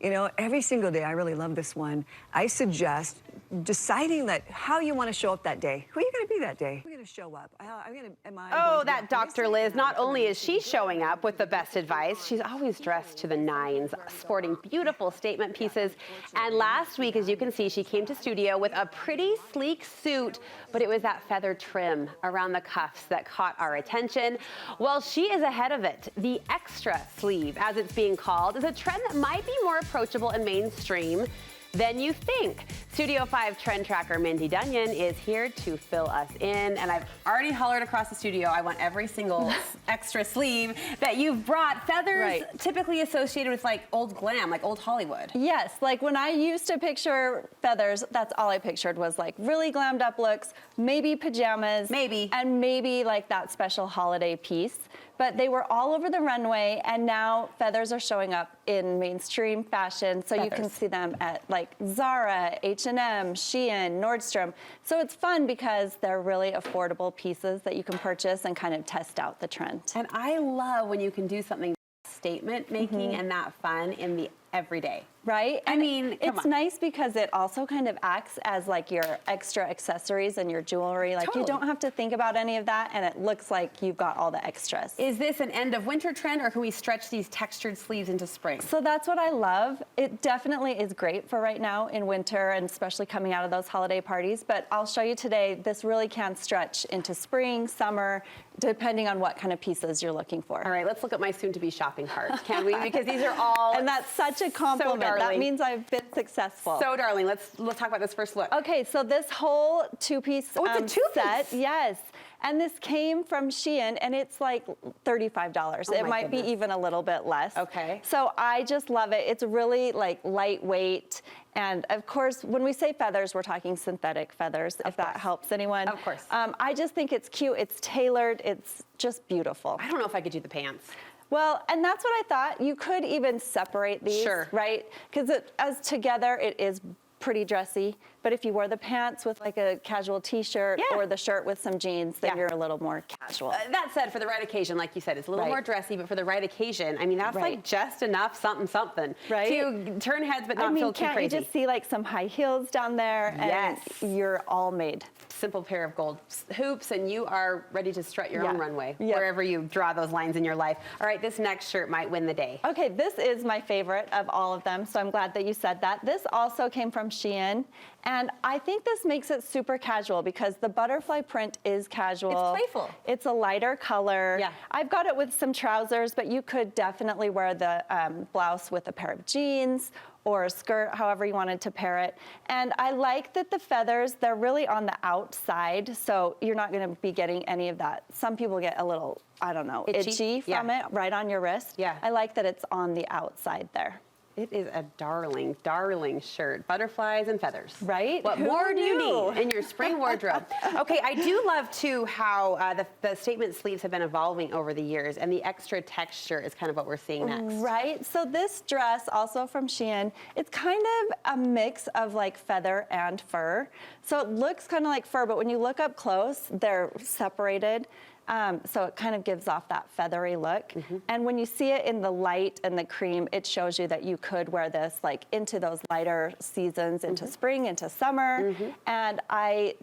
You know, every single day, I really love this one. I suggest deciding that how you want to show up that day. Who are you going to be that day? Who are you going to show up? Oh, that Dr. Liz. Not only is she showing up with the best advice, she's always dressed to the nines, sporting beautiful statement pieces. And last week, as you can see, she came to studio with a pretty sleek suit, but it was that feather trim around the cuffs that caught our attention. Well, she is ahead of it. The extra sleeve, as it's being called, is a trend that might be more approachable and mainstream than you think. Studio 5 trend tracker Mindy Dunyon is here to fill us in, and I've already hollered across the studio, I want every single extra sleeve that you've brought. Feathers typically associated with like old glam, like old Hollywood. Yes, like when I used to picture feathers, that's all I pictured was like really glammed up looks, maybe pajamas. Maybe. And maybe like that special holiday piece. But they were all over the runway, and now feathers are showing up in mainstream fashion, so you can see them at like Zara, H&M, Shein, Nordstrom. So it's fun because they're really affordable pieces that you can purchase and kind of test out the trend. And I love when you can do something statement making and that fun in the everyday. Right? I mean, it's nice because it also kind of acts as like your extra accessories and your jewelry. Like you don't have to think about any of that, and it looks like you've got all the extras. Is this an end of winter trend, or can we stretch these textured sleeves into spring? So that's what I love. It definitely is great for right now in winter, and especially coming out of those holiday parties. But I'll show you today, this really can stretch into spring, summer, depending on what kind of pieces you're looking for. All right, let's look at my soon-to-be shopping cart, can we? Because these are all and that's such a compliment. So that means I've been successful. So darling, let's talk about this first look. Okay, so this whole two-piece it's a two-piece set, yes. And this came from Shein, and it's like $35. It might be even a little bit less. Okay. So I just love it. It's really like lightweight. And of course, when we say feathers, we're talking synthetic feathers, if that helps anyone. Of course. I just think it's cute. It's tailored. It's just beautiful. I don't know if I could do the pants. Well, and that's what I thought. You could even separate these, right? Because as together, it is pretty dressy. But if you wore the pants with like a casual t-shirt or the shirt with some jeans, then you're a little more casual. That said, for the right occasion, like you said, it's a little more dressy, but for the right occasion, I mean, that's like just enough something to turn heads but not feel too crazy. Can't you just see like some high heels down there? And you're all made. Simple pair of gold hoops, and you are ready to strut your own runway wherever you draw those lines in your life. All right, this next shirt might win the day. Okay, this is my favorite of all of them, so I'm glad that you said that. This also came from Shein. And I think this makes it super casual because the butterfly print is casual. It's playful. It's a lighter color. Yeah. I've got it with some trousers, but you could definitely wear the blouse with a pair of jeans or a skirt, however you wanted to pair it. And I like that the feathers, they're really on the outside, so you're not gonna be getting any of that. Some people get a little, I don't know, itchy from it right on your wrist. Yeah. I like that it's on the outside there. It is a darling, darling shirt. Butterflies and feathers. Right? What more do you need in your spring wardrobe? Okay, I do love, too, how the statement sleeves have been evolving over the years, and the extra texture is kind of what we're seeing next. Right. So this dress, also from Shein, it's kind of a mix of like feather and fur. So it looks kind of like fur, but when you look up close, they're separated. So it kind of gives off that feathery look. And when you see it in the light and the cream, it shows you that you could wear this like into those lighter seasons, into spring, into summer. And I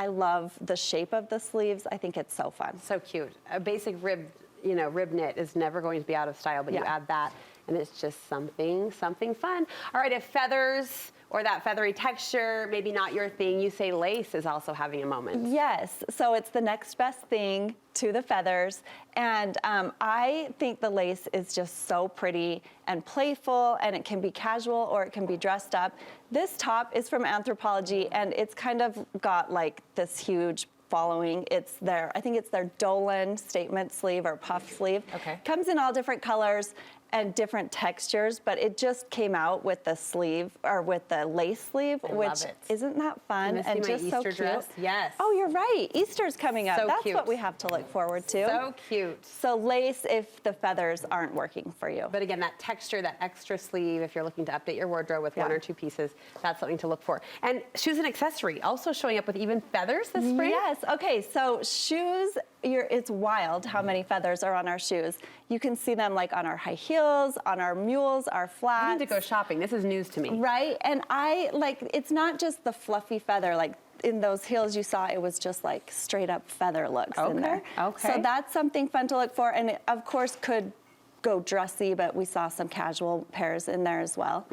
love the shape of the sleeves. I think it's so fun. So cute. A basic rib knit is never going to be out of style, but you add that and it's just something fun. All right, if feathers or that feathery texture, maybe not your thing, you say lace is also having a moment. Yes, so it's the next best thing to the feathers. And I think the lace is just so pretty and playful, and it can be casual or it can be dressed up. This top is from Anthropologie, and it's kind of got like this huge following. It's I think it's their Dolan statement sleeve or puff sleeve. Okay. Comes in all different colors and different textures, but it just came out with the sleeve, or with the lace sleeve, which isn't that fun and just so cute. Dress? Yes. Oh, you're right. Easter's coming up. So That's cute. what we have to look forward to. So cute. So lace if the feathers aren't working for you. But again, that texture, that extra sleeve, if you're looking to update your wardrobe with one or two pieces, that's something to look for. And shoes and accessory also showing up with even feathers this spring? Yes. Okay, so shoes, it's wild how many feathers are on our shoes. You can see them like on our high heels, on our mules, our flats. I need to go shopping. This is news to me. Right, and I like, it's not just the fluffy feather, like in those heels you saw, it was just like straight up feather looks in there. Okay. So that's something fun to look for, and it, of course, could go dressy, but we saw some casual pairs in there as well.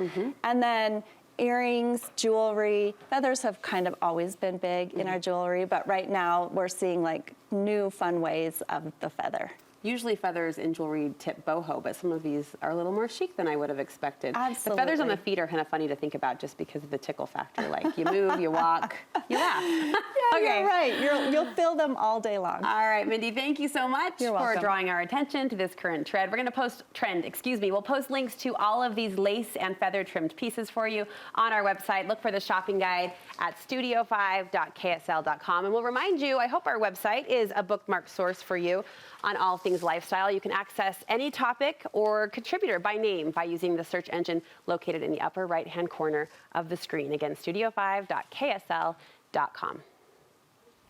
And then earrings, jewelry. Feathers have kind of always been big in our jewelry, but right now we're seeing like new fun ways of the feather. Usually feathers in jewelry tip boho, but some of these are a little more chic than I would have expected. Absolutely. The feathers on the feet are kind of funny to think about just because of the tickle factor. Like you move, you walk, you laugh. Yeah, you're right. You'll feel them all day long. All right, Mindy, thank you so much You're for welcome. drawing our attention to this current trend. We're going to post We'll post links to all of these lace and feather trimmed pieces for you on our website. Look for the shopping guide at studio5.ksl.com. And we'll remind you, I hope our website is a bookmark source for you on all things lifestyle. You can access any topic or contributor by name by using the search engine located in the upper right-hand corner of the screen. Again, studio5.ksl.com.